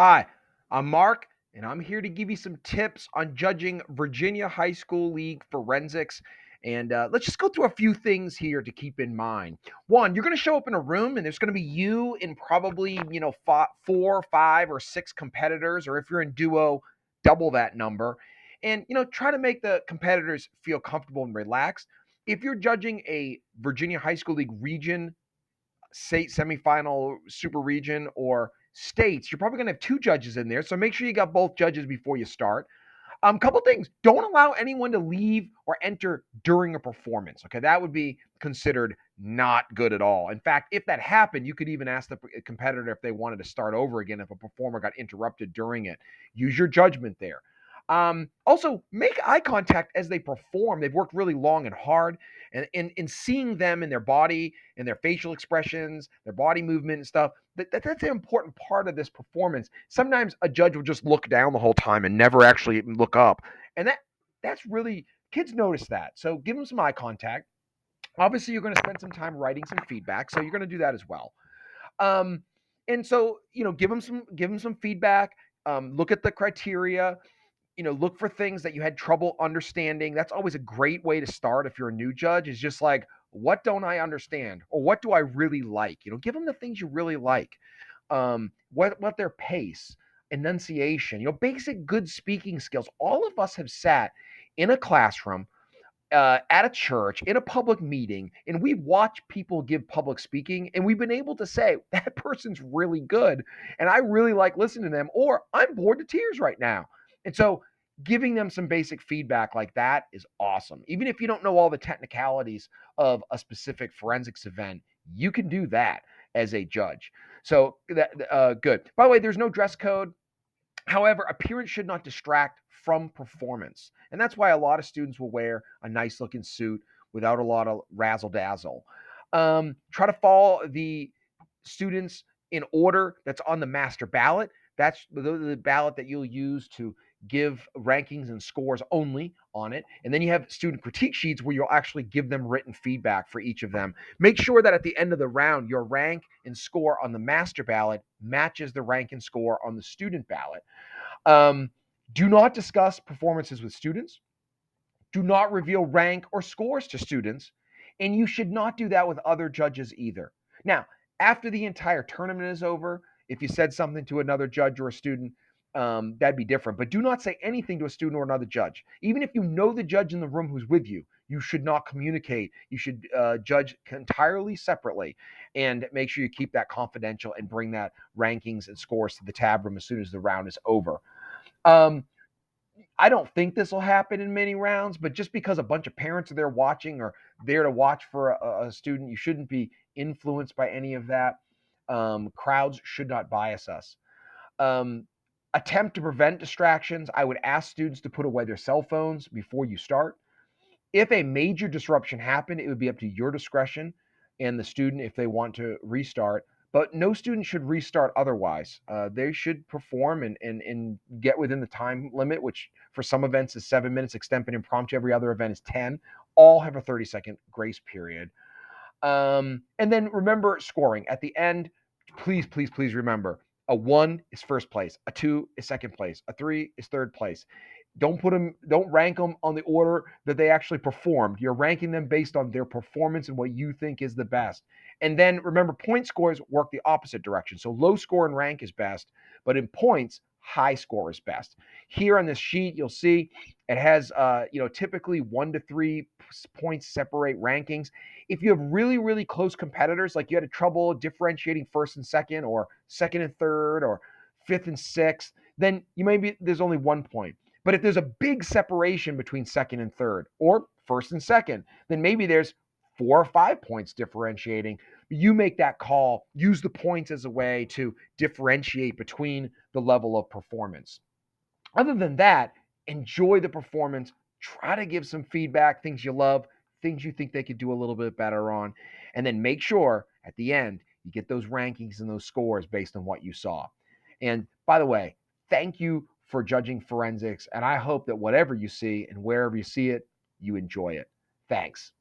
Hi, I'm Mark, and I'm here to give you some tips on judging Virginia High School League forensics. And let's just go through a few things here to keep in mind. One, you're going to show up in a room, and there's going to be you and probably four, five, or six competitors, or if you're in duo, double that number. And try to make the competitors feel comfortable and relaxed. If you're judging a Virginia High School League region state semifinal, super region, or states, you're probably going to have two judges in there. So make sure you got both judges before you start. Couple things. Don't allow anyone to leave or enter during a performance. Okay, that would be considered not good at all. In fact, if that happened, you could even ask the competitor if they wanted to start over again if a performer got interrupted during it. Use your judgment there. Also, make eye contact as they perform. They've worked really long and hard, and in seeing them in their body and their facial expressions, their body movement and stuff, that's an important part of this performance. Sometimes a judge will just look down the whole time and never actually look up, and that's really kids notice that. So give them some eye contact. Obviously, you're going to spend some time writing some feedback, so you're going to do that as well. Um, and so give them some feedback. Look at the criteria, look for things that you had trouble understanding. That's always a great way to start if you're a new judge, is just like, what don't I understand? Or what do I really like? Give them the things you really like. What their pace, enunciation, basic good speaking skills. All of us have sat in a classroom, at a church, in a public meeting, and we watch people give public speaking, and we've been able to say, that person's really good, and I really like listening to them, or I'm bored to tears right now. And so, giving them some basic feedback like that is awesome. Even if you don't know all the technicalities of a specific forensics event, you can do that as a judge. So, good. By the way, there's no dress code. However, appearance should not distract from performance. And that's why a lot of students will wear a nice looking suit without a lot of razzle dazzle. Try to follow the students in order that's on the master ballot. That's the ballot that you'll use to give rankings and scores only on it. And then you have student critique sheets where you'll actually give them written feedback for each of them. Make sure that at the end of the round, your rank and score on the master ballot matches the rank and score on the student ballot. Um, do not discuss performances with students. Do not reveal rank or scores to students. And you should not do that with other judges either. Now, after the entire tournament is over, if you said something to another judge or a student, that'd be different. But do not say anything to a student or another judge. Even if you know the judge in the room who's with you, you should not communicate. You should judge entirely separately and make sure you keep that confidential and bring that rankings and scores to the tab room as soon as the round is over. Um, I don't think this will happen in many rounds, but just because a bunch of parents are there watching or there to watch for a student, you shouldn't be influenced by any of that. Crowds should not bias us. Um, Attempt to prevent distractions. I would ask students to put away their cell phones before you start. If a major disruption happened, it would be up to your discretion and the student if they want to restart. But no student should restart otherwise. They should perform and get within the time limit, which for some events is 7 minutes, extempore impromptu. Every other event is 10. All have a 30-second grace period. And then remember scoring. At the end, please, please, please remember, a 1 is first place, a 2 is second place, a 3 is third place. Don't rank them on the order that they actually performed. You're ranking them based on their performance and what you think is the best. And then remember, point scores work the opposite direction. So low score and rank is best, but in points, high score is best. Here on this sheet, you'll see it has typically 1 to 3 points separate rankings. If you have really, really close competitors, like you had trouble differentiating first and second, or second and third, or fifth and sixth, then there's only 1 point. But if there's a big separation between second and third, or first and second, then maybe there's 4 or 5 points differentiating. You make that call, use the points as a way to differentiate between the level of performance. Other than that, enjoy the performance. Try to give some feedback, things you love, things you think they could do a little bit better on. And then make sure at the end you get those rankings and those scores based on what you saw. And by the way, thank you for judging forensics. And I hope that whatever you see and wherever you see it, you enjoy it. Thanks.